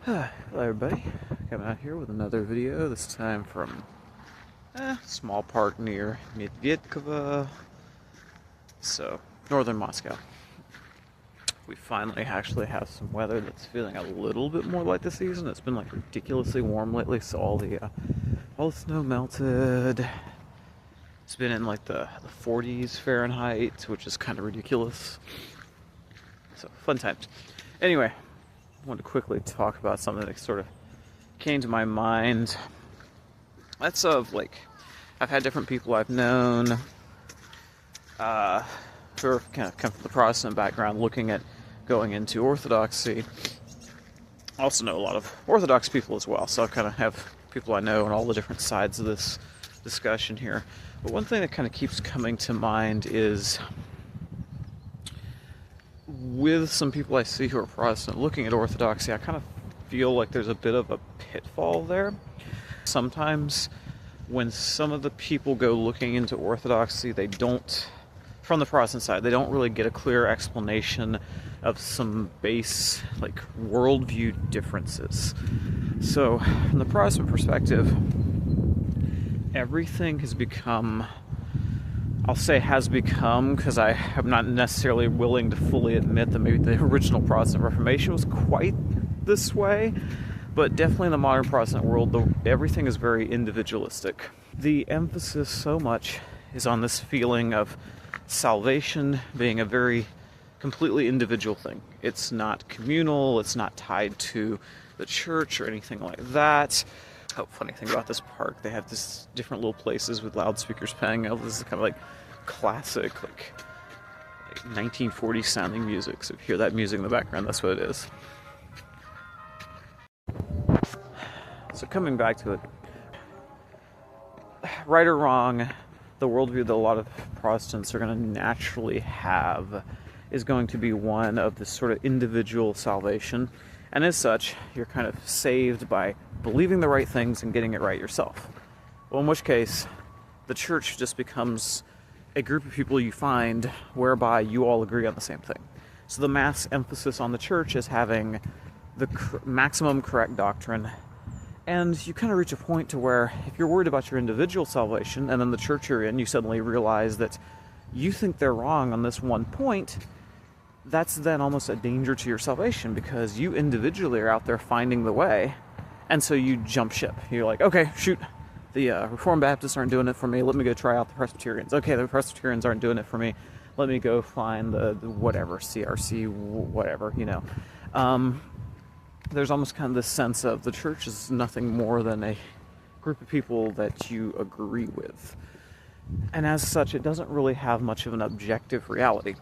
Hello everybody, coming out here with another video, this time from a small park near Medvedkova, so northern Moscow. We finally actually have some weather that's feeling a little bit more like the season. It's been like ridiculously warm lately, so all the snow melted. It's been in like the 40s Fahrenheit, which is kind of ridiculous. So fun times. Anyway, I want to quickly talk about something that sort of came to my mind. That's like, I've had different people I've known who are kind of come from the Protestant background looking at going into Orthodoxy. I also know a lot of Orthodox people as well, so I kind of have people I know on all the different sides of this discussion here. But one thing that kind of keeps coming to mind is with some people I see who are Protestant looking at Orthodoxy, I kind of feel like there's a bit of a pitfall there. Sometimes when some of the people go looking into Orthodoxy, they don't, from the Protestant side, they don't really get a clear explanation of some base, like, worldview differences. So, from the Protestant perspective, everything has become, I'll say has become, because I am not necessarily willing to fully admit that maybe the original Protestant Reformation was quite this way, but definitely in the modern Protestant world, everything is very individualistic. The emphasis so much is on this feeling of salvation being a very completely individual thing. It's not communal, it's not tied to the church or anything like that. Oh, funny thing about this park, they have this different little places with loudspeakers playing. This is kind of like classic, like 1940s sounding music. So if you hear that music in the background, that's what it is. So coming back to it, right or wrong, the worldview that a lot of Protestants are going to naturally have is going to be one of this sort of individual salvation. And as such, you're kind of saved by believing the right things and getting it right yourself. Well, in which case, the church just becomes a group of people you find whereby you all agree on the same thing. So the mass emphasis on the church is having the maximum correct doctrine. And you kind of reach a point to where if you're worried about your individual salvation and then the church you're in, you suddenly realize that you think they're wrong on this one point, that's then almost a danger to your salvation because you individually are out there finding the way, and so you jump ship. You're like, okay, shoot, the Reformed Baptists aren't doing it for me, let me go try out the Presbyterians. Okay, the Presbyterians aren't doing it for me, let me go find the whatever, CRC, whatever, you know. There's almost kind of this sense of the church is nothing more than a group of people that you agree with. And as such, it doesn't really have much of an objective reality.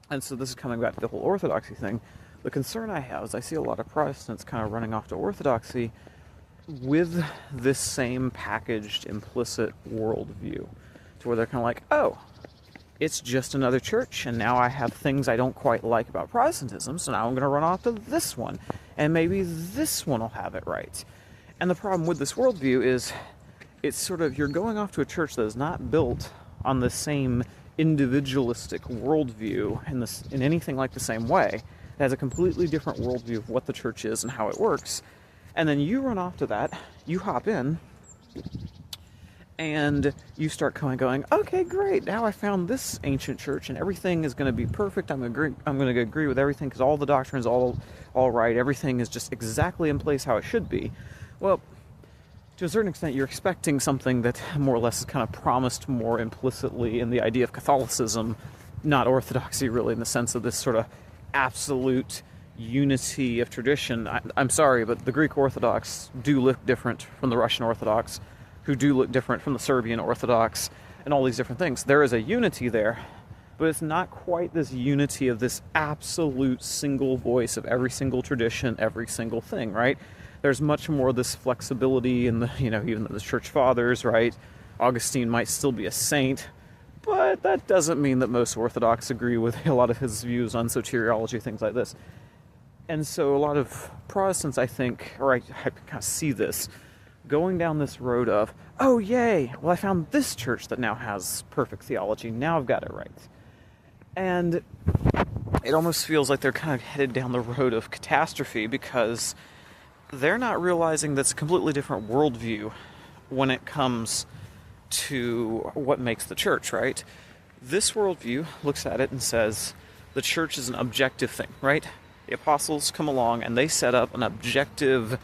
And so this is coming back to the whole Orthodoxy thing. The concern I have is I see a lot of Protestants kind of running off to Orthodoxy with this same packaged, implicit worldview, to where they're kind of like, oh, it's just another church, and now I have things I don't quite like about Protestantism, so now I'm going to run off to this one, and maybe this one will have it right. And the problem with this worldview is it's sort of, you're going off to a church that is not built on the same individualistic worldview in anything like the same way. It has a completely different worldview of what the church is and how it works. And then you run off to that, you hop in, and you start going, okay, great, now I found this ancient church and everything is going to be perfect. I'm going to agree with everything because all the doctrine is all right. Everything is just exactly in place how it should be. Well, to a certain extent, you're expecting something that more or less is kind of promised more implicitly in the idea of Catholicism, not Orthodoxy really, in the sense of this sort of absolute unity of tradition. I'm sorry, but the Greek Orthodox do look different from the Russian Orthodox, who do look different from the Serbian Orthodox, and all these different things. There is a unity there, but it's not quite this unity of this absolute single voice of every single tradition, every single thing, right? There's much more of this flexibility in the, even the church fathers, right? Augustine might still be a saint, but that doesn't mean that most Orthodox agree with a lot of his views on soteriology, things like this. And so a lot of Protestants, I think, or I kind of see this, going down this road of, oh yay, well I found this church that now has perfect theology, now I've got it right. And it almost feels like they're kind of headed down the road of catastrophe because they're not realizing that's a completely different worldview when it comes to what makes the church, right? This worldview looks at it and says the church is an objective thing, right? The apostles come along and they set up an objective,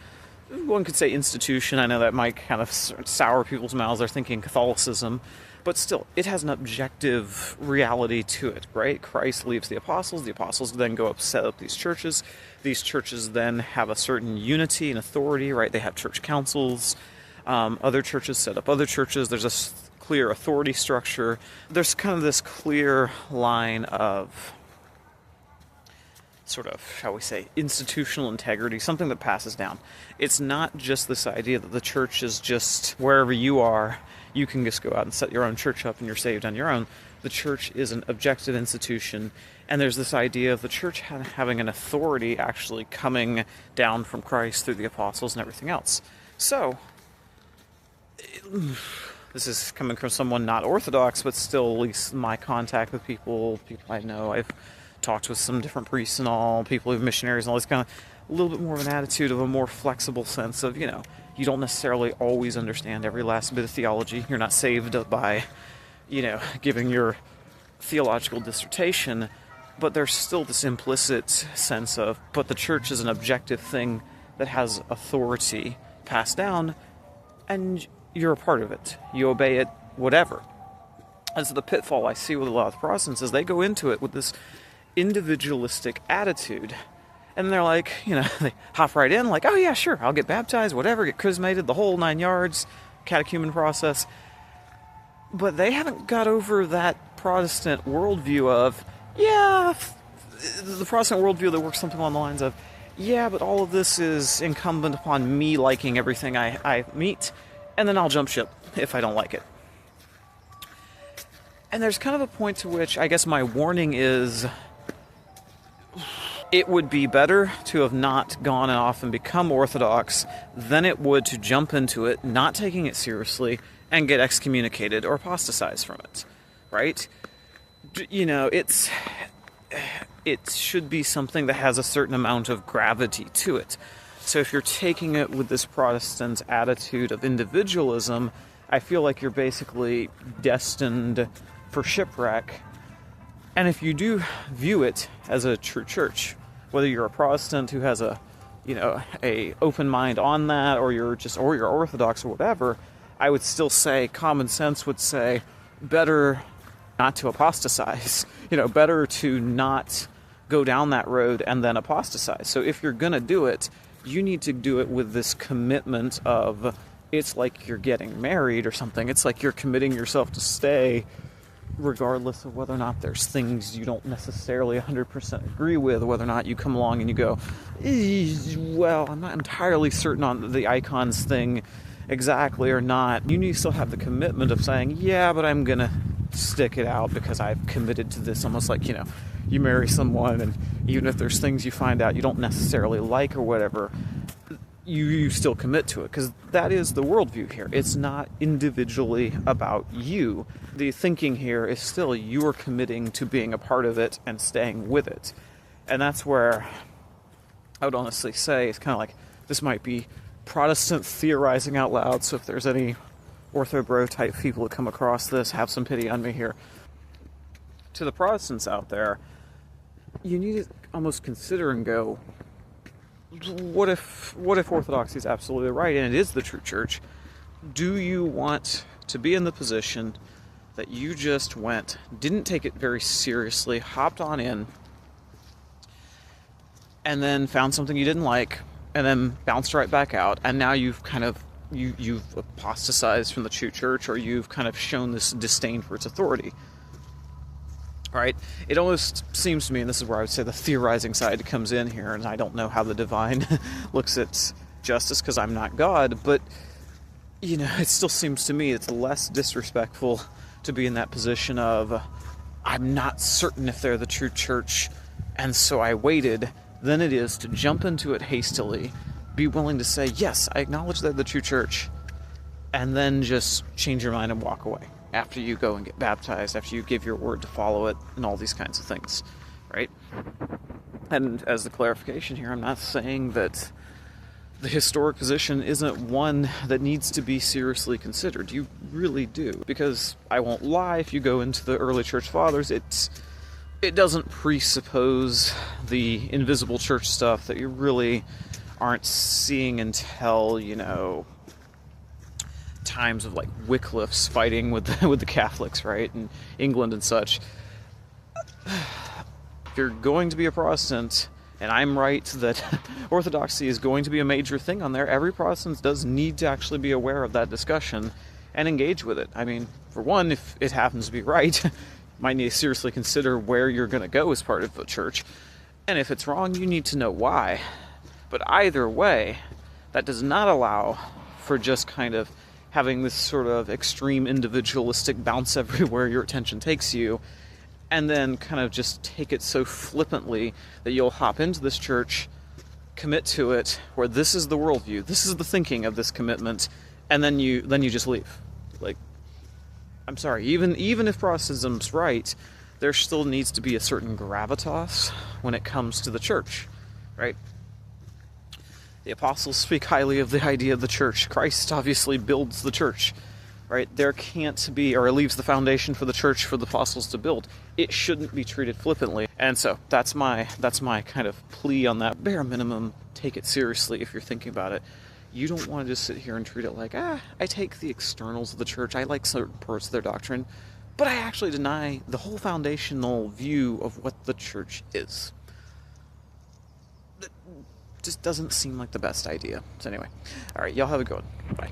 one could say institution. I know that might kind of sour people's mouths. They're thinking Catholicism. But still, it has an objective reality to it, right? Christ leaves the apostles then go up, set up these churches. These churches then have a certain unity and authority, right? They have church councils. Other churches set up other churches. There's a clear authority structure. There's kind of this clear line of sort of, shall we say, institutional integrity, something that passes down. It's not just this idea that the church is just wherever you are, you can just go out and set your own church up and you're saved on your own. The church is an objective institution, and there's this idea of the church having an authority actually coming down from Christ through the apostles and everything else. So, this is coming from someone not Orthodox, but still, at least my contact with people I know. I've talked with some different priests and all, people who are missionaries and all this kind of, a little bit more of an attitude of a more flexible sense of, you don't necessarily always understand every last bit of theology. You're not saved by, giving your theological dissertation, but there's still this implicit sense of, but the church is an objective thing that has authority passed down, and you're a part of it. You obey it, whatever. And so the pitfall I see with a lot of Protestants is they go into it with this individualistic attitude. And they're like, they hop right in, like, oh yeah, sure, I'll get baptized, whatever, get chrismated, the whole 9 yards, catechumen process. But they haven't got over that Protestant worldview of, the Protestant worldview that works something along the lines of, but all of this is incumbent upon me liking everything I meet, and then I'll jump ship if I don't like it. And there's kind of a point to which I guess my warning is, it would be better to have not gone off and become Orthodox than it would to jump into it, not taking it seriously, and get excommunicated or apostatized from it, right? It should be something that has a certain amount of gravity to it. So if you're taking it with this Protestant attitude of individualism, I feel like you're basically destined for shipwreck. And if you do view it as a true church, whether you're a Protestant who has a open mind on that, or you're Orthodox or whatever, I would still say common sense would say better not to apostatize. Better to not go down that road and then apostatize. So if you're gonna do it, you need to do it with this commitment of, it's like you're getting married or something. It's like you're committing yourself to stay, regardless of whether or not there's things you don't necessarily 100% agree with, whether or not you come along and you go, well, I'm not entirely certain on the icons thing exactly or not. You need to still have the commitment of saying, but I'm going to stick it out because I've committed to this. Almost like, you marry someone and even if there's things you find out you don't necessarily like or whatever, you still commit to it, because that is the worldview here. It's not individually about you. The thinking here is still you're committing to being a part of it and staying with it. And that's where I would honestly say it's kind of like, this might be Protestant theorizing out loud, so if there's any ortho-bro type people that come across this, have some pity on me here. To the Protestants out there, you need to almost consider and go, what if Orthodoxy is absolutely right and it is the true church? Do you want to be in the position that you just didn't take it very seriously, hopped on in, and then found something you didn't like, and then bounced right back out, and now you've kind of you've apostatized from the true church, or you've kind of shown this disdain for its authority? Right? It almost seems to me, and this is where I would say the theorizing side comes in here, and I don't know how the divine looks at justice because I'm not God, but it still seems to me it's less disrespectful to be in that position of, I'm not certain if they're the true church, and so I waited, than it is to jump into it hastily, be willing to say, yes, I acknowledge they're the true church, and then just change your mind and walk away after you go and get baptized, after you give your word to follow it, and all these kinds of things. right? And as the clarification here, I'm not saying that the historic position isn't one that needs to be seriously considered. You really do. Because I won't lie, if you go into the early church fathers, it doesn't presuppose the invisible church stuff that you really aren't seeing until, times of like Wycliffe's fighting with the Catholics, right, in England and such. If you're going to be a Protestant, and I'm right that Orthodoxy is going to be a major thing on there, every Protestant does need to actually be aware of that discussion and engage with it. I mean, for one, if it happens to be right, you might need to seriously consider where you're going to go as part of the church. And if it's wrong, you need to know why. But either way, that does not allow for just kind of having this sort of extreme individualistic bounce everywhere your attention takes you, and then kind of just take it so flippantly that you'll hop into this church, commit to it, where this is the worldview, this is the thinking of this commitment, and then you just leave. Like, I'm sorry, even if Protestantism's right, there still needs to be a certain gravitas when it comes to the church, right? The apostles speak highly of the idea of the church. Christ obviously builds the church, right? There can't be, or leaves the foundation for the church for the apostles to build. It shouldn't be treated flippantly. And so that's my kind of plea on that. Bare minimum, take it seriously if you're thinking about it. You don't want to just sit here and treat it like, I take the externals of the church, I like certain parts of their doctrine, but I actually deny the whole foundational view of what the church is. Just doesn't seem like the best idea. So anyway, all right, y'all have a good one. Bye.